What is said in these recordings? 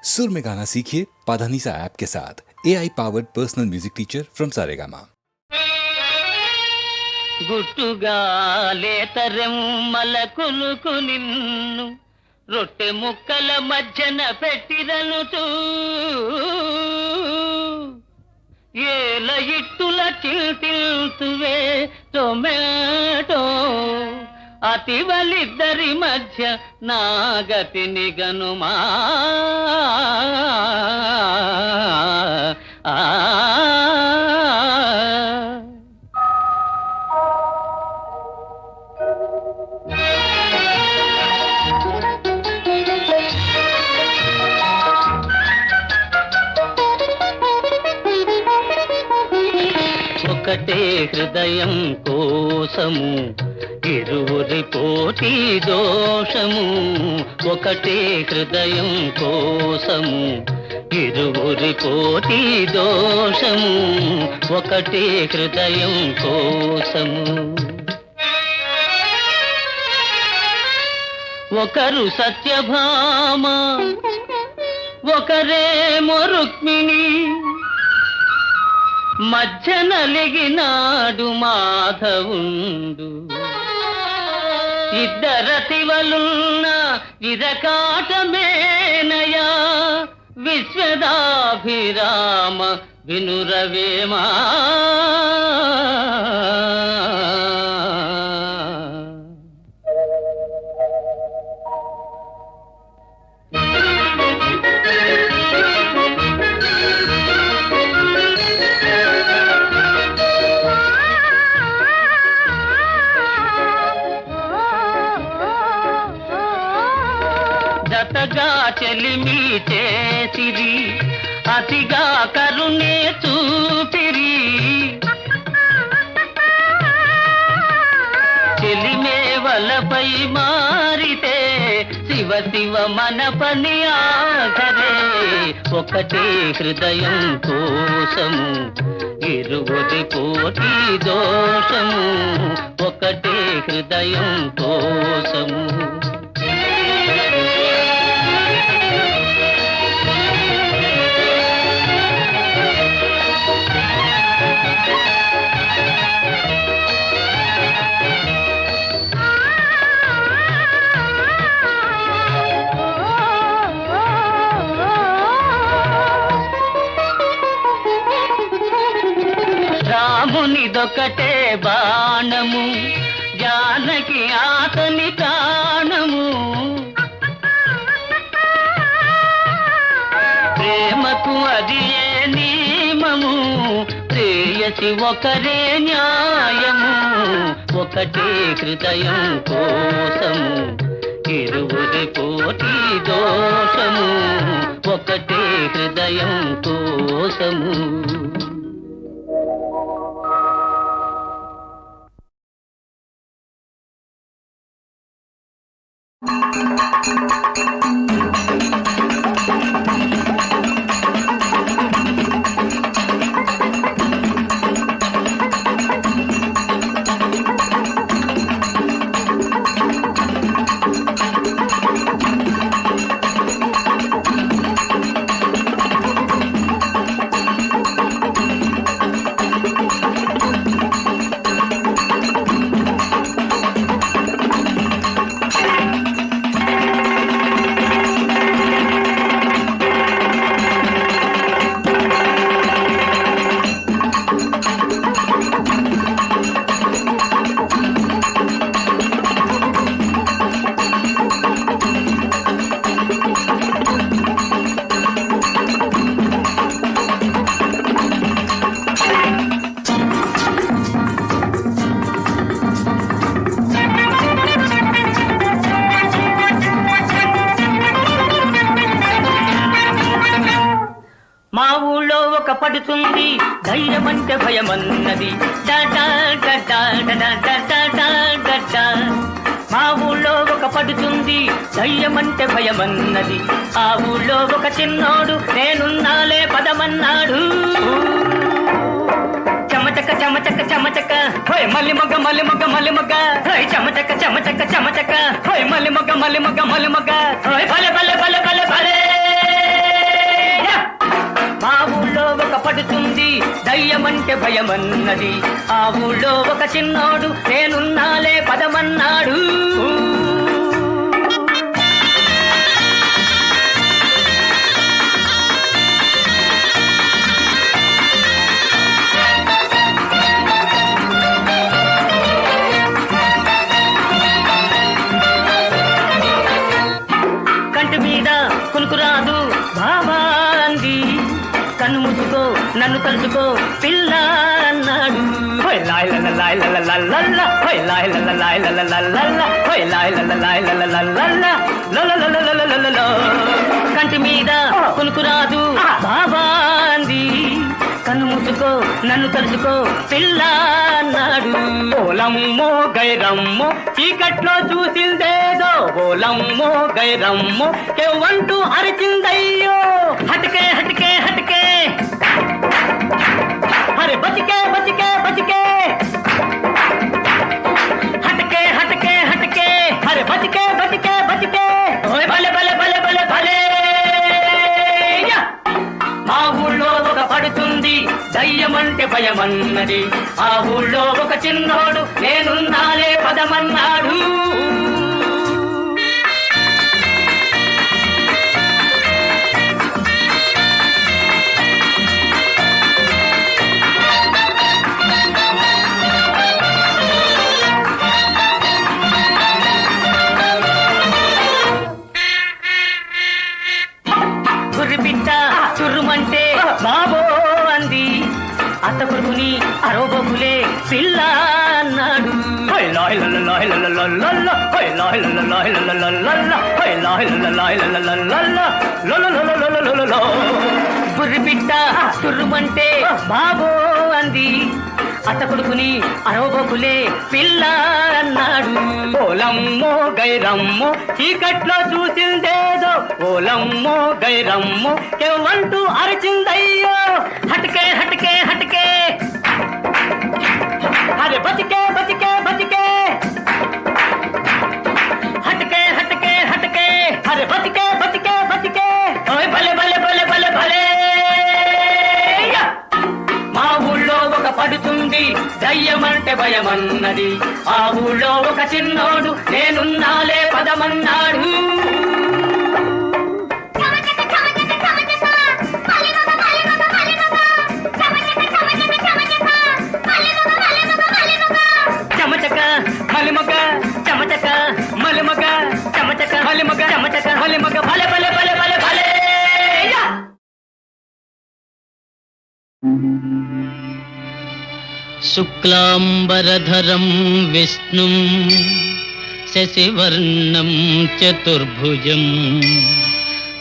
सुर में गाना सीखिए पाधानीसा ऐप के साथ। AI powered personal music teacher from Saregama. గుట్టుగా లేతరెమ్మల కులుకు నిన్ను రొట్టె ముక్కల మధ్యన పెట్టిరనుచూ ఏల ఇట్టుల చిల్తిల్తువే టొమాటో అతివలిద్దరి మధ్య నాగతిని గనుమా ఒకటే హృదయం కోసము ఇరువురి పోటీ దోషము ఒకటే హృదయం కోసము ఇరువురి పోటీ దోషము ఒకటే హృదయం కోసము ఒకరు సత్యభామ ఒకరేమో రుక్మిణి మధ్య నలిగినాడు మాధవుండు ఇద్దరతివలున్న ఇరకాటమేనయా విశ్వదాభిరామ వినురవేమా జతగా చెలిమి చేసిరి అతిగా కరుణే చూపిరి చెలిమే వలపై మారితే శివ శివ మన పని ఆఖరే ఒకటే హృదయం కోసము ఇరువురి పోటీ దోషము ఒకటే హృదయం కోసము రామునిదొకటే బాణము జానకి ఆతని ప్రాణము ప్రేమకు అది ఏ నియమము ప్రేయసి ఒకరే న్యాయము ఒకటే హృదయం కోసము ఇరువురి పోటీ దోషము ఒకటే హృదయం కోసము మా ఊళ్ళో ఒక పడుతుంది ధైర్యమంటే భయమన్నది మా ఊళ్ళో ఒక పడుతుంది ధైర్యమంటే భయమన్నది ఆ ఊళ్ళో ఒక చిన్నోడు నేనున్నాలే పదమన్నాడు చమచక చమచక చమచక హోయ్ మల్లి మొగ్గ మల్లి మొగ్గ మల్లి మొగ్గ హోయ్ చమచక చమచక చమచక హోయ్ మల్లి మొగ్గ మల్లి మొగ్గ మల్లి మొగ్గ హోయ్ భలే భలే భలే భలే భలే దయ్యమంటే భయమన్నది. ఆ ఊళ్ళో ఒక చిన్నోడు నేనున్నాలే పదమన్నాడు. కంటి మీద కునుకురాదు బాబా అంది. కన్ను మూసుకో నన్ను తలుచుకో పిల్ల అన్నాడు. కంటి మీద కునుకురాదు బాబా అంది. కన్ను మూసుకో నన్ను తలుచుకో పిల్ల అన్నాడు. ఓలమ్మో గైరమ్మో చీకట్లో చూసిందేదో, ఓలమ్మో గైరమ్మో కేవంటూ అరిచిందయ్యో. హటకే హటకే హటకే అరే బచికే బచికే బచికే, హటకే హటకే హటకే అరే బచికే బచికే బచికే. ఓయ్ భలే భలే భలే భలే భలే. మా ఊళ్ళో ఒక పడుతుంది దయ్యమంటే భయమన్నది. ఆ ఊళ్ళో ఒక చిన్నోడు నేనున్నాలే పదమన్నాడు. గుర్రిపిట్ట చుర్రుమంటే బాబో అంది. అత్త కొడుకుని అరోబోకులే పిల్ల అన్నాడు. గుర్రిపిట్ట చుర్రుమంటే బాబో అంది. అత్త కొడుకుని అరోబోకులే పిల్ల అన్నాడు. ఓలమ్మో గైరమ్మో చీకట్లో చూసిందేదో, ఓలమ్మో గైరమ్మో కేవంటూ అరిచిందయ్యో. హటకే హటకే హటకే అరే బతికే బతికే బతికే, హటకే హటకే హటకే అరే బతికే బతికే బతికే. ఓయ్ భలే భలే భలే భలే భలే. మా ఊళ్ళో ఒక పడుతుంది దయ్యమంటే భయమన్నది. ఆ ఊళ్ళో ఒక చిన్నోడు నేనున్నాలే పదమన్నాడు. చమచక మలిమగ చమచక మలిమగ చమచక మలిమగ చమచక మలిమగ భలే భలే భలే భలే భలే. శుక్లాంబరధరం విష్ణుం శశివర్ణం చతుర్భుజం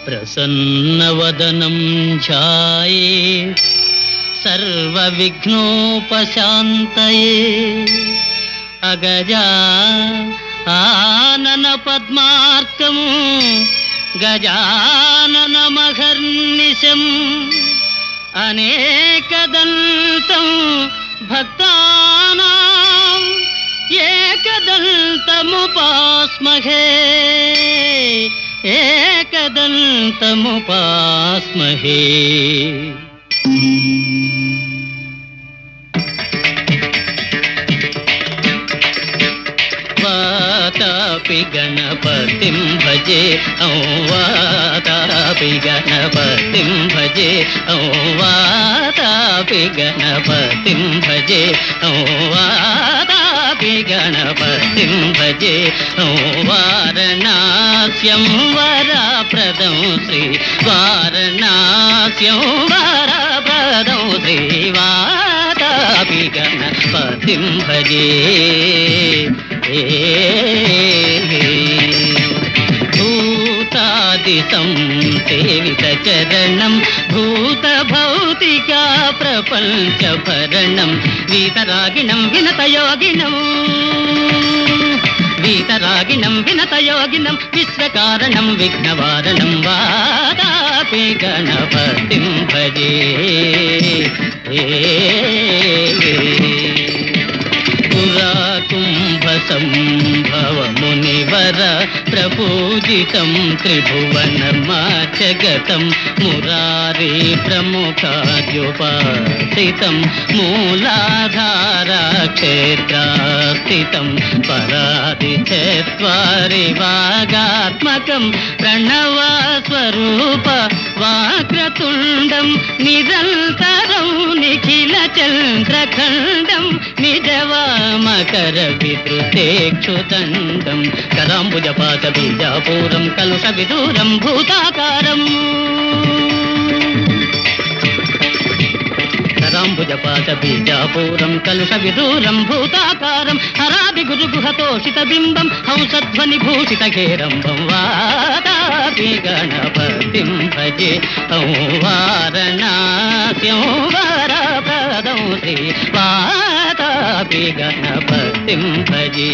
ప్రసన్నవదనం ధ్యాయేత్ సర్వవిఘ్నోపశాంతయే. అగజా ఆనన పద్మార్కం గజాననమహర్నిశం అనేకదంతం భక్తానాం ఏకదంతముపాస్మహే ఏకదంతముపాస్మహే. వాతాపి గణపతిం భజే ఔ వాతాపి గణపతిం భజే ఔ వాతాపి గణపతిం భజే ఔ వాతాపి గణపతిం భజే ఔ వారణాస్యం వరప్రదం శ్రీ వారణాస్యం వరప్రదం శ్రీ వాతాపి గణపతిం భజే. భూతాదిశం సేవిత చరణం భూత భౌతికా ప్రపంచ భరణం వీతరాగిణం వినతయోగినం వీతరాగిణం వినతయోగినం విశ్వకారణం విఘ్నవారణం వాతాపి గణపతిం భజే. పురా కుంభ సంభవ మునివర ప్రభు పూజితం త్రిభువనమాచగతం మురారి ప్రముఖాద్యుపాసితం మూలాధారా క్షేత్రాస్థితం పరాది చత్వారి వాగాత్మకం ప్రణవస్వరూప వాక్రతుండం నిరంతరం నిఖిల చంద్రఖండం నిజవామకర విద్రుతేక్షుదండం కరాంబుజపాత బీజాపూరం కలుష విదూరం భూతాకారం కరాంబుజపాత బీజాపూరం కలుష విదూరం భూతాకారం హరాది గురుగుహతోషిత బింబం హంసధ్వని భూషిత హేరంబం వాతాపి గణపతిం భజే వారణాస్యం వరప్రదం శ్రీ వాతాపి గణపతిం భజే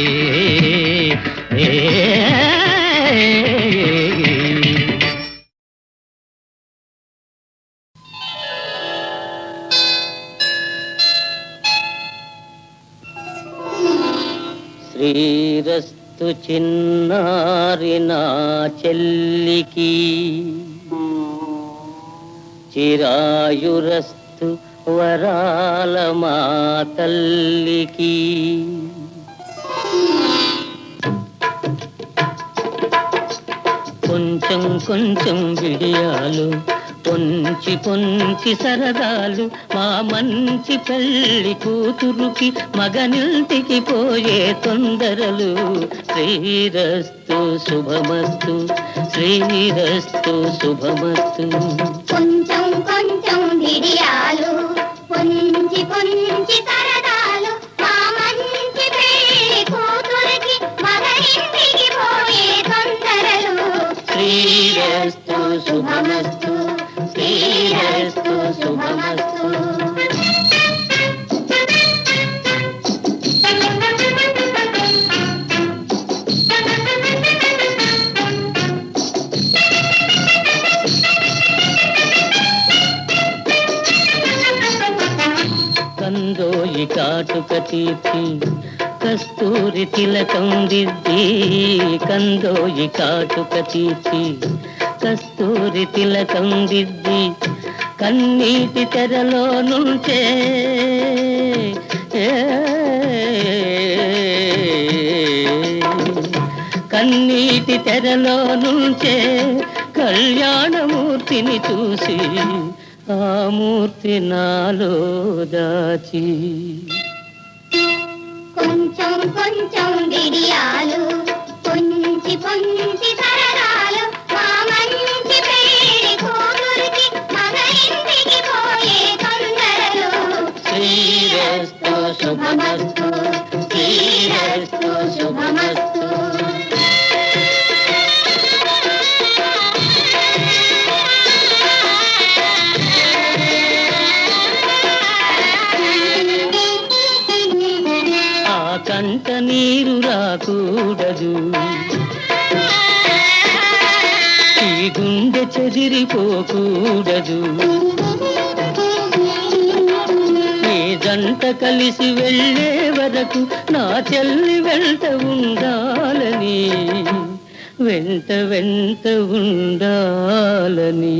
శ్రీరస్తు చిన్నారి నా చెల్లికి చిరాయురస్తు వరాల మా తల్లికి కొంచెం కొంచెం విడియాలు పొంచి పొంచి సరదాలు మా మంచి పెళ్లి కూతురుకి మగనింటికి పోయే తొందరలు శ్రీరస్తు శుభమస్తు శ్రీరస్తు శుభమస్తు కొంచెం కొంచెం విడియాలు పొంచి పొంచి సరదాలు మా మంచి పెళ్లి కూతురికి మగనింటికి పోయే తొందరలు శ్రీరస్తు శుభమస్తు శ్రీరస్తు శుభమస్తు కందోయి కాటుక తీర్చి కస్తూరి తిలకం దిద్ది కందోయి కాటుక తీర్చి కస్తూరి తిలకం దిద్ది కన్నీటి తెరలో నుంచే కన్నీటి తెరలో నుంచే కళ్యాణమూర్తిని చూసి ఆ మూర్తి నాలో దాచి కొంచెం కొంచెం విడియాలు పొంచి పొంచి సరదాలు మా మంచి పెళ్లి కూతురికి మగనింటికి పోయే తొందరలు శ్రీరస్తు శుభమస్తు శ్రీరస్తు శుభమస్తు కంట నీరు రాకూడదు ఈ గుండె చెదిరిపోకూడదు నీ జంట కలిసి వెళ్ళే వరకు నా చెల్లి వెంట ఉండాలని వెంట వెంట ఉండాలని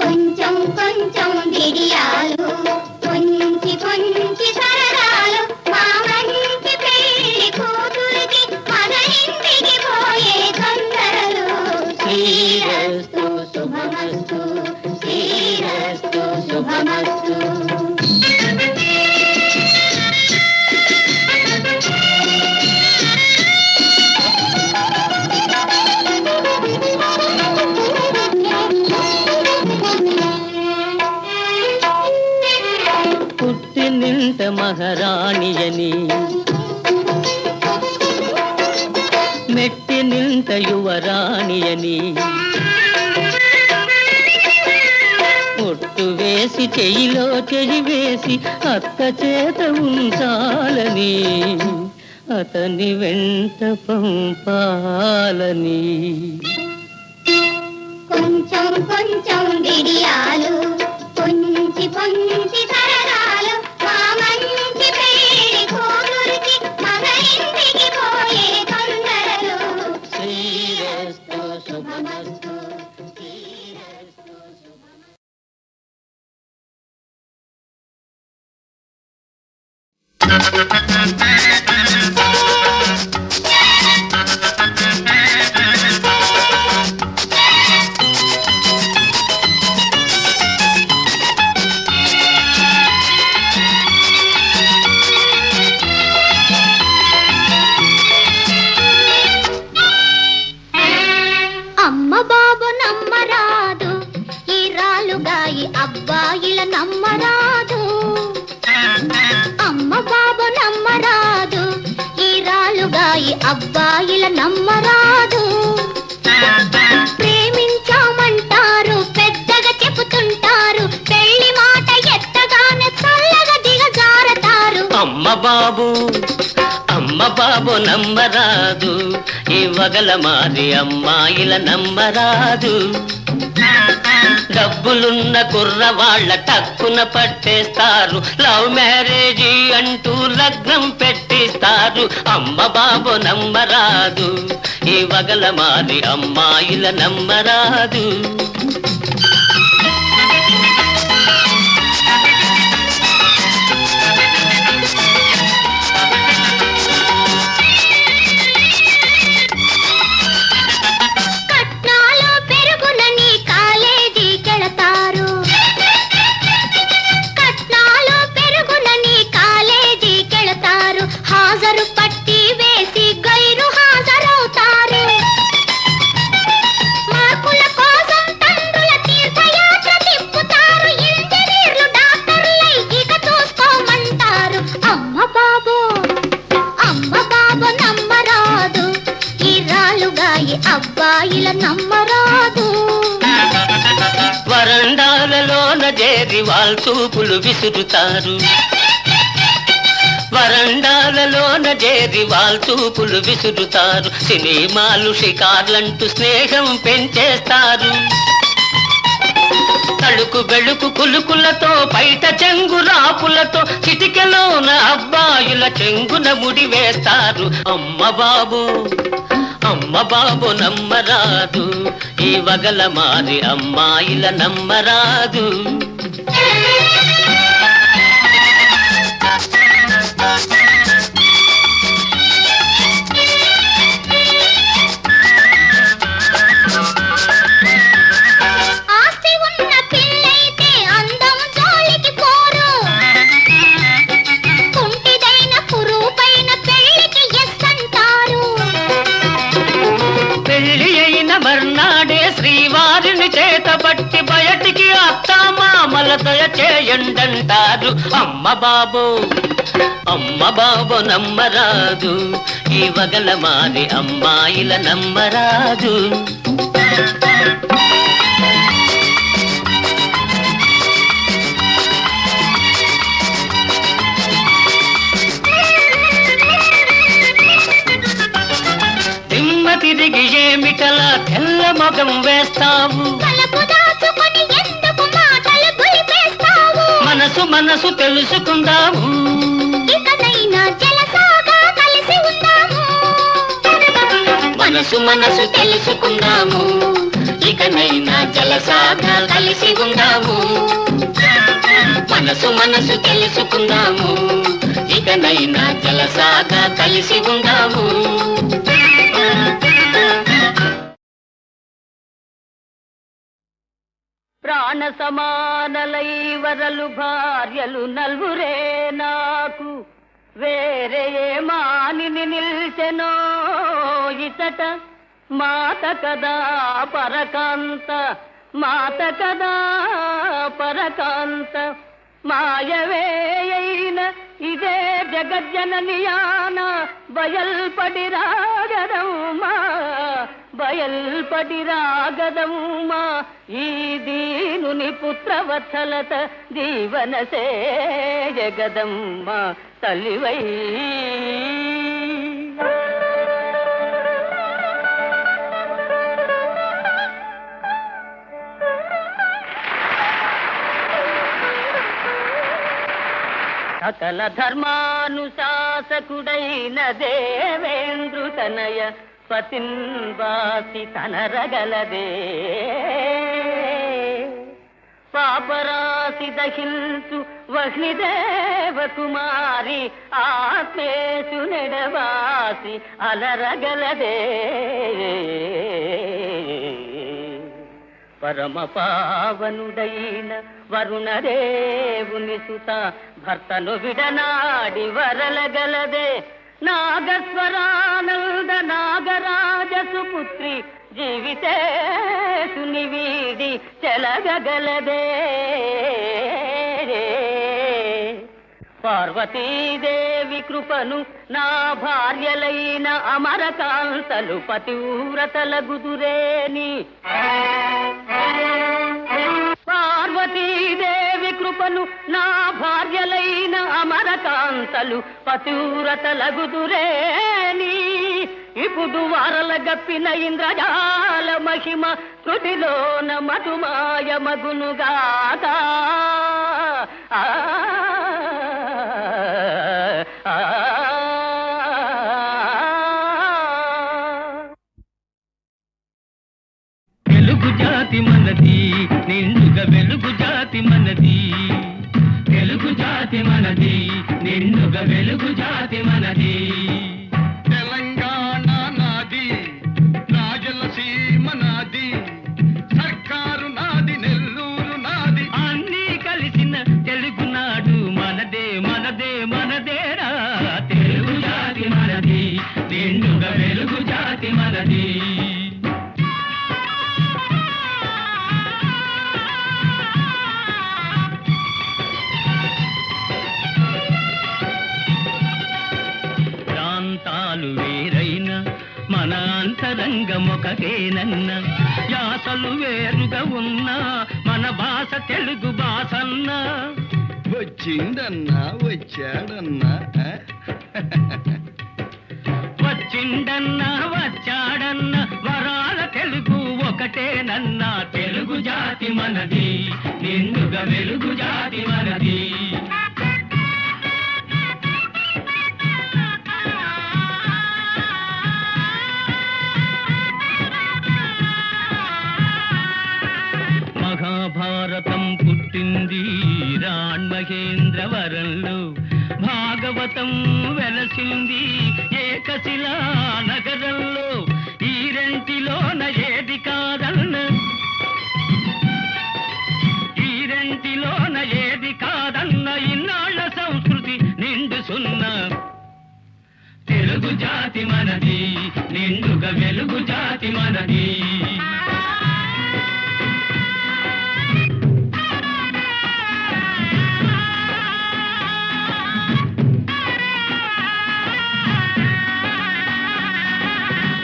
కొంచెం కొంచెం విడియాలు పొంచి పొంచి సరదాలు మా మంచి పెళ్లి కూతురికి మగనింటికి పోయే తొందరలు శ్రీరస్తు శుభమస్తు శ్రీరస్తు శుభమస్తు పుట్టినింట మహారాణియని మెట్టినింట యువరాణియని ఒట్టు వేసి చెయ్యిలో చెయ్యి వేసి అత్త చేత ఉంచాలని అతని వెంట పంపాలని కొంచెం కొంచెం విడియాలు పొంచి పొంచి సరదాలు మా మంచి పెళ్లి కూతురికి మగనింటికి పోయే తొందరలు అమ్మ బాబు నమ్మరాదు ఈ రాలుగాయి అబ్బాయిల నమ్మరాదు అమ్మ బాబు నమ్మరాదు ఈ రాలుగాయి అబ్బాయిల నమ్మరాదు ప్రేమించామంటారు పెద్దగా చెబుతుంటారు పెళ్లి మాట ఎత్తగానే చల్లగా దిగజారతారు అమ్మ బాబు నమ్మరాదు ఈ వగల మారి అమ్మాయిల నమ్మరాదు డబ్బులున్న కుర్రవాళ్ళ టక్కున పట్టేస్తారు లవ్ మ్యారేజీ అంటూ లగ్నం పెట్టిస్తారు అమ్మ బాబు నమ్మరాదు ఈ వగల మారి అమ్మాయిల నమ్మరాదు అబ్బాయిల నమ్మరాదు వరండాలలోన చేరి వాల్చూపులు విసురుతారు వరండాలలోన చేరి వాల్చూపులు విసురుతారు సినిమాలు షికార్లంటూ స్నేహం పెంచేస్తారు తడుకు బెళుకు కులుకులతో బయట చెంగు రాపులతో చిటికెలోన అబ్బాయిల చెంగున ముడి వేస్తారు అమ్మ బాబు నమ్మరాదు ఈ వగల మారి అమ్మాయిల నమ్మరాదు శ్రీవారిని చేతబట్టి బయటికి అత్తామామల దయచేయండంటారు అమ్మ బాబు నమ్మరాదు ఈ వగల మారి అమ్మాయిల నమ్మరాదు తిరిగి ఏమిటలా తెల్ల మగం వేస్తావు మనసు తెలుసుకుందాము మనసు తెలుసుకుందాము ఇకనైనా జలసాగా కలిసి ఉందాము మనసు తెలుసుకుందాము ఇకనైనా జలసాగా కలిసి ఉందాము ప్రాణ సమానలై వరలు భార్యలు నలుగురే నాకు వేరే మానిని నిల్చెనో ఇతట మాత కదా పరకాంత మాయవేయైన ఇదే జగజ్జననియాన బయల్పడి రాగదమ్మా ఈ దీనుని పుత్రవత్సలత దీవన జగదమ్మ తల్లివై సకల ధర్మానుశాసకుడైన దేవేంద్రుతనయ పతిన్వాసి తనరగలదే పాపరాశి దహిల్చు వహ్నిదేవ కుమారి ఆత్మేషు నెడవాసి అలరగలదే పరమ పావనుడైన వరుణదేవుని సుత భర్తను విడనాడి వరలగలదే నాగస్వరానంద నాగరాజ సుపుత్రి జీవితేసుని వీడి చెలగగలదే పార్వతీదేవి కృపను నా భార్యలైన అమరకాంతలు పతివ్రతలగుదురేని పార్వతీదేవి కృపను నా భార్యలైన అమరకాంతలు పతివ్రతలగుదురేని ఇప్పుడు వారల గప్పిన ఇంద్రజాల మహిమ శృతిలోన మధుమాయ మగునుగాక తెలుగు జాతి మనది నిండుగా వెలుగు జాతి మనది తెలుగు జాతి మనది నిండుగా వెలుగు జాతి మనది తెలంగాణ నాది రాయలసీమ నాది సర్కారు నాది నెల్లూరు నాది అన్నీ కలిసిన తెలుగునాడు మనదే మనదే మనదేరా తెలుగు జాతి మనది నిండుగా వెలుగు జాతి మనది ప్రాంతాలు వేరైన మన అంతరంగమొకటేనన్న యాసలు వేరుగా ఉన్నా మన భాష తెలుగు భాషన్నా వచ్చిందన్నా వచ్చాడన్నా వచ్చిండన్నా వచ్చాడన్నా వరాల తెలుగు ఒకటేనన్నా తెలుగు జాతి మనది నిండుగా వెలుగు జాతి మనది మహాభారతం పుట్టింది రాణ్మహేంద్రవరంలో భాగవతం వెలసింది ఏకశిలా నగరంలో ఈ రెంటిలోన ఏది కాదన్న ఈ రెంటిలోన ఏది కాదన్న ఇన్నాళ్ళ సంస్కృతి నిండు సున్నా తెలుగు జాతి మనది నిండుగా వెలుగు జాతి మనది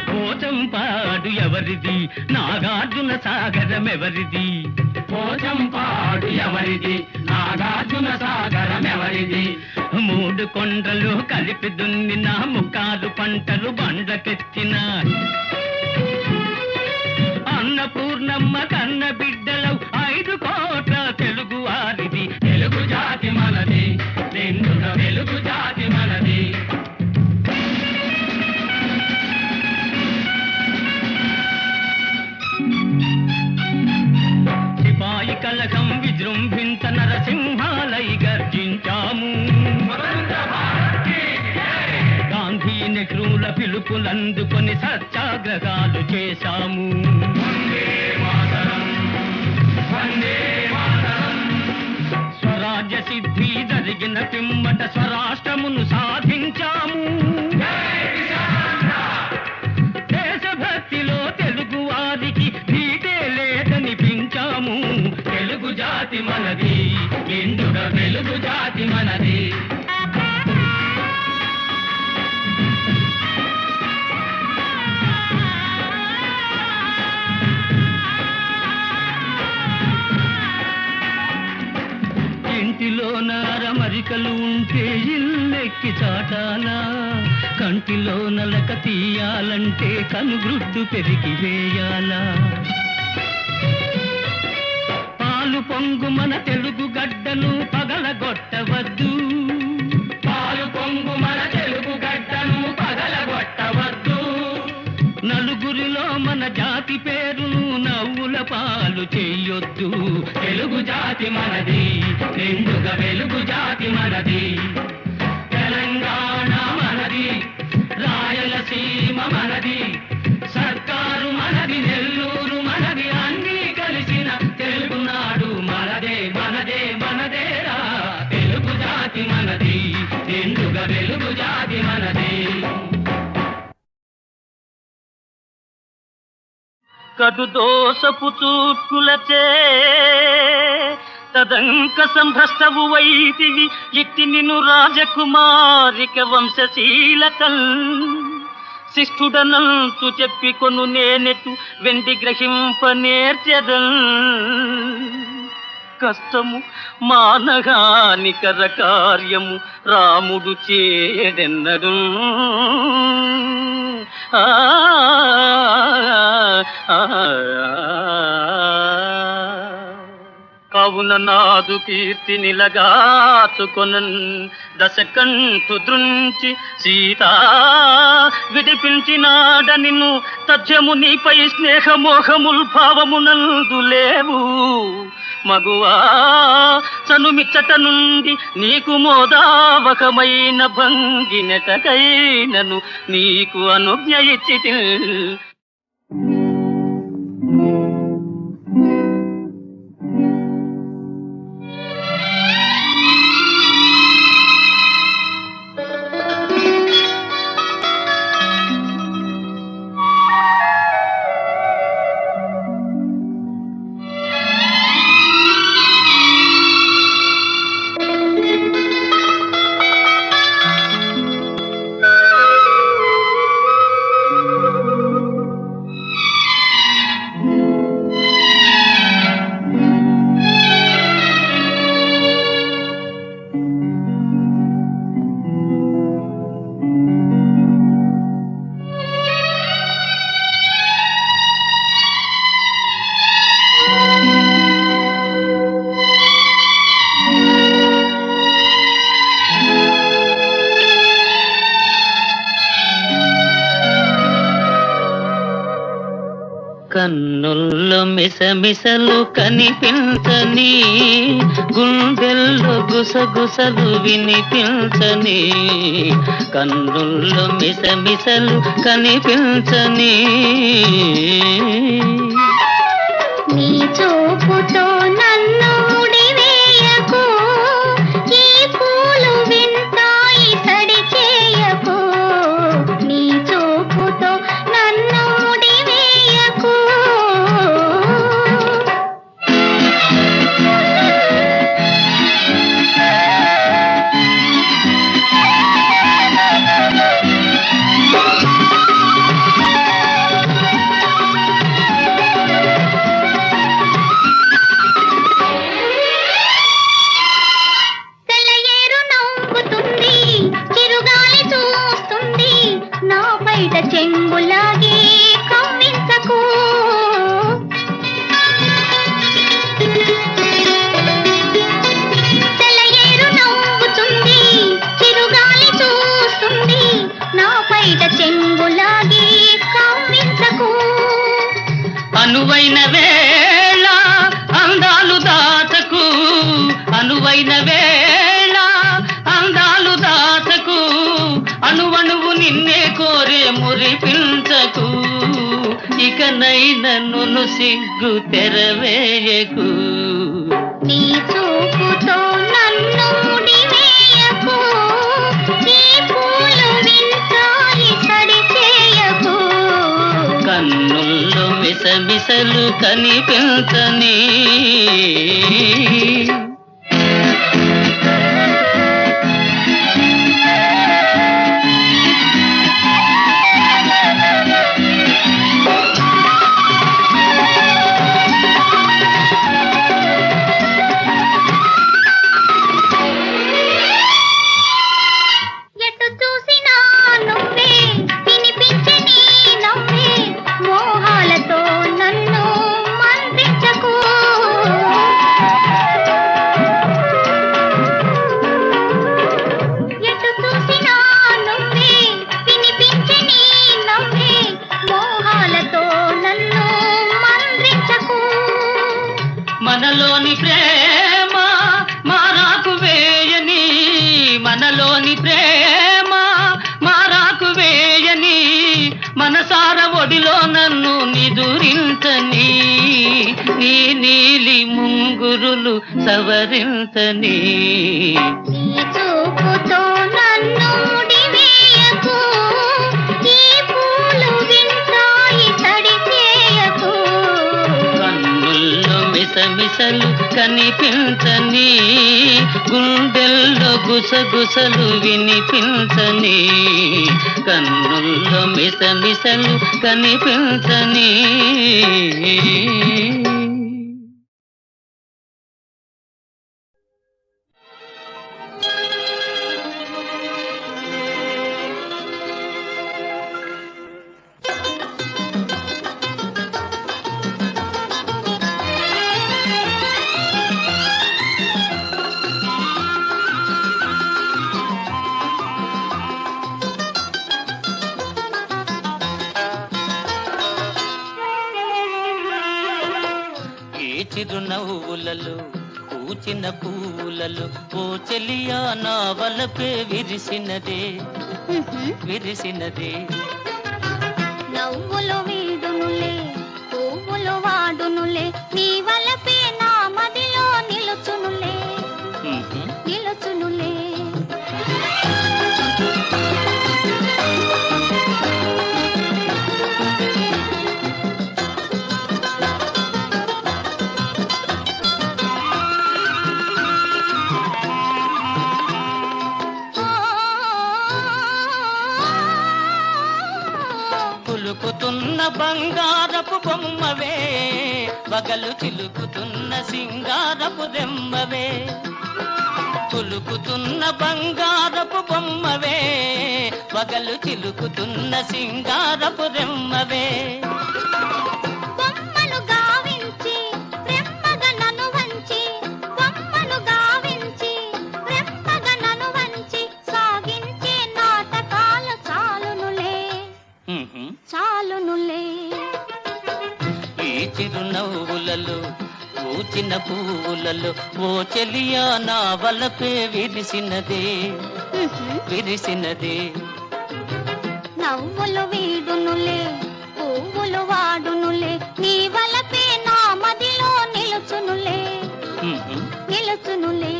పోచంపాడు ఎవరిది నాగార్జున సాగరం ఎవరిది పోచంపాడు ఎవరిది నాగార్జున సాగరం ఎవరిది మూడు కొండలు కలిపి దున్నిన ముక్కాలు పంటలు బండకెత్తిన అన్నపూర్ణమ్మ కన్న బిడ్డలు 5 కోట్ల తెలుగు వారిది తెలుగు జాతి మనది నిండుగా వెలుగు జాతి మనది సిపాయి కలకం విజృంభించ నరసింహాలై గర్జించాము గాంధీ నెహ్రూల పిలుపులందుకొని సత్యాగ్రహాలు చేశాము స్వరాజ్య సిద్ధి జరిగిన పిమ్మట స్వరాష్ట్రమును సాధించాము దేశభక్తిలో తెలుగు వారికి నీటే లేదనిపించాము తెలుగు జాతి మనది నిండుగా వెలుగు జాతి మనది ఇంటిలో నారమరికలు ఉంటే ఇల్లెక్కి చాటాలా కంటిలో నలక తీయాలంటే కనుగ్రుడ్డు పెరిగి వేయాలా పాలు పొంగు మన తెలుగు గడ్డను పగలగొట్టవద్దు పాలు పొంగు మన తెలుగు గడ్డను పగలగొట్టవద్దు నలుగురిలో మన జాతి పేరును నవ్వుల పాలు చెయ్యొద్దు. తెలుగు జాతి మనది, నిండుగా వెలుగు జాతి మనది. తెలంగాణ మనది, రాయలసీమ మనది, సర్కారు మనది, నెల్లూరు మనది, అన్నీ కలిసిన తెలుగునాడు మనదే మనదే మనదేరా. తెలుగు జాతి మనది, నిండుగా వెలుగు జాతి మనది. కటు దోషపు చూట్కులచే తదంక సంభ్రష్టవు వైతివి, ఇట్టి నిన్ను రాజకుమారిక వంశశీలకల్. శిష్ఠుడనంతు చెప్పికొను నేనెటు వెండి గ్రహింప నేర్చెదన్. కష్టము మానహానికర కార్యము రాముడు చేయడెన్నడు. కావున నాదు కీర్తి నిలగాచుకొనన్. దశకంఠు దృంచి సీతా విడిపించినాడ నిన్ను. తథ్యము నీపై స్నేహమోహముల్ భావమునందు లేవు. మగువా చనుమిచ్చట నుండి నీకు మోదావకమైన భంగినెటకైనను నీకు అనుజ్ఞ ఇచ్చితి. కన్నుల్లో మిసమిసలు కనిపించని, గుండెల్లో గుసగుసలు వినిపించని. కన్నుల్లో మిసమిసలు కనిపించని. నీ చూపుతో నన్ను ముడివేయకు, ఈ పూలు వింతాయి సడి చేయకు. నీ చూపుతో నన్ను ముడివేయకు. తెల్లయేరు నవ్వుతుంది, చిరుగాలి చూస్తుంది, నా బయట చెంగులాగే కవ్వించకు. తెల్లయేరు నవ్వుతుంది, చిరుగాలి చూస్తుంది, నా బయట చెంగులాగే కవ్వించకు. అనువైన వేళ అందాలు దాటకు, అనువైన వేళ అందాలు దాటకు. అణువణువు నిన్నే కోరే మురిపించకు. ఇకనైనా నన్ను సిగ్గు తెరవేయకు. నీ చూపుతో నన్ను ముడివేయకు, ఈ పూలు వింతాయి సడి చేయకు. కన్నుల్లో మిసమిసలు కనిపించని. ఎటు చూసినా నువ్వే, వినిపించే నీ నవ్వే, మోహాలతో నన్ను మంత్రించకు. మనలోని ప్రేమ మారాకు వేయని, మనలోని ప్రేమ మారాకు వేయని, మనసార ఒడిలో నన్ను నిదురించని, నీ నీలి ముంగురులు సవరించని. నీ చూపుతో నన్ను ముడివేయకు, ఈ పూలు వింతాయి తడి చేయకు. కన్నుల్లో మిసమిసలు కనిపించని, గుండెల్లో గుసగుసలు వినిపించని, కన్నుల్లో మిసమిసలు కనిపించని. చిరునవ్వులలో పూచిన పూలలో ఓ చెలియా నా వలపే విరిసినదే, విరిసినదే. నవ్వులు వీడునులే, పువ్వులు వాడునులే, నీ వలపే నా మదిలో నిలుచునులే, నిలుచునులే. చిలుకుతున్న బంగారపు బొమ్మవే, బగలు చిలుకుతున్న సింగారపు రెమ్మవే. పులుకుతున్న బంగారపు బొమ్మవే, బగలు చిలుకుతున్న సింగారపు రెమ్మవే. బొమ్మను గావించి రెమ్మగా నన్ను వంచి, బొమ్మను గావించి రెమ్మగా నన్ను వంచి, సాగించే నాటకాలు చాలునులే, చాలునులే. ఈ చిరునవ్వులలో పూచిన పువ్వులలో ఓ చెలియా నా వలపే విరిసినదే, విరిసినదే. నవ్వులు వీడునులే, పువ్వులు వాడునులే, నీ వలపే నా మదిలో నిలుచునులే, నిలుచునులే.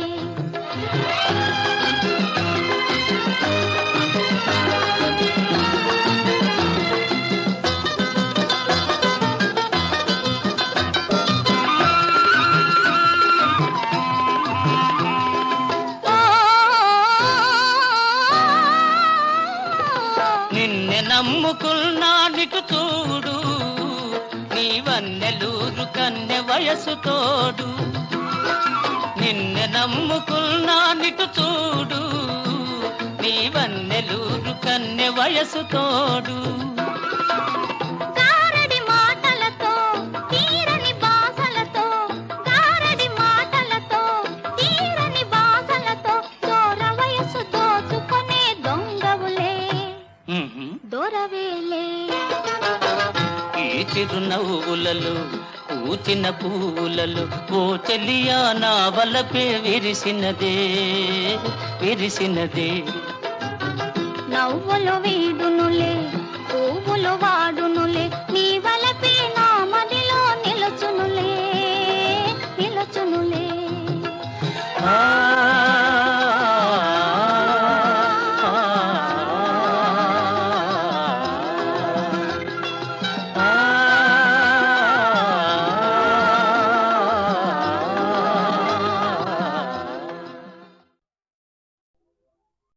నిన్నే నమ్ముకున్నానిటు చూడు, నీ వన్నెలూరు కన్నె వయసు తోడు. నిన్నే నమ్ముకున్నానిటు చూడు, నీ వన్నెలూరు కన్నె వయసు తోడు. గారడి మాటలతో తీరని బాసలతో, గారడి మాటలతో తీరని బాసలతో, దూర వయసు దోచుకునే దొంగవులే, దొరవేలే. ఈ చిరునవ్వులలో పూచిన పూలలో ఓ చెలియా నా వలపే విరిసినదే, విరిసినదే. నవ్వులు వీడునులే, పువ్వులు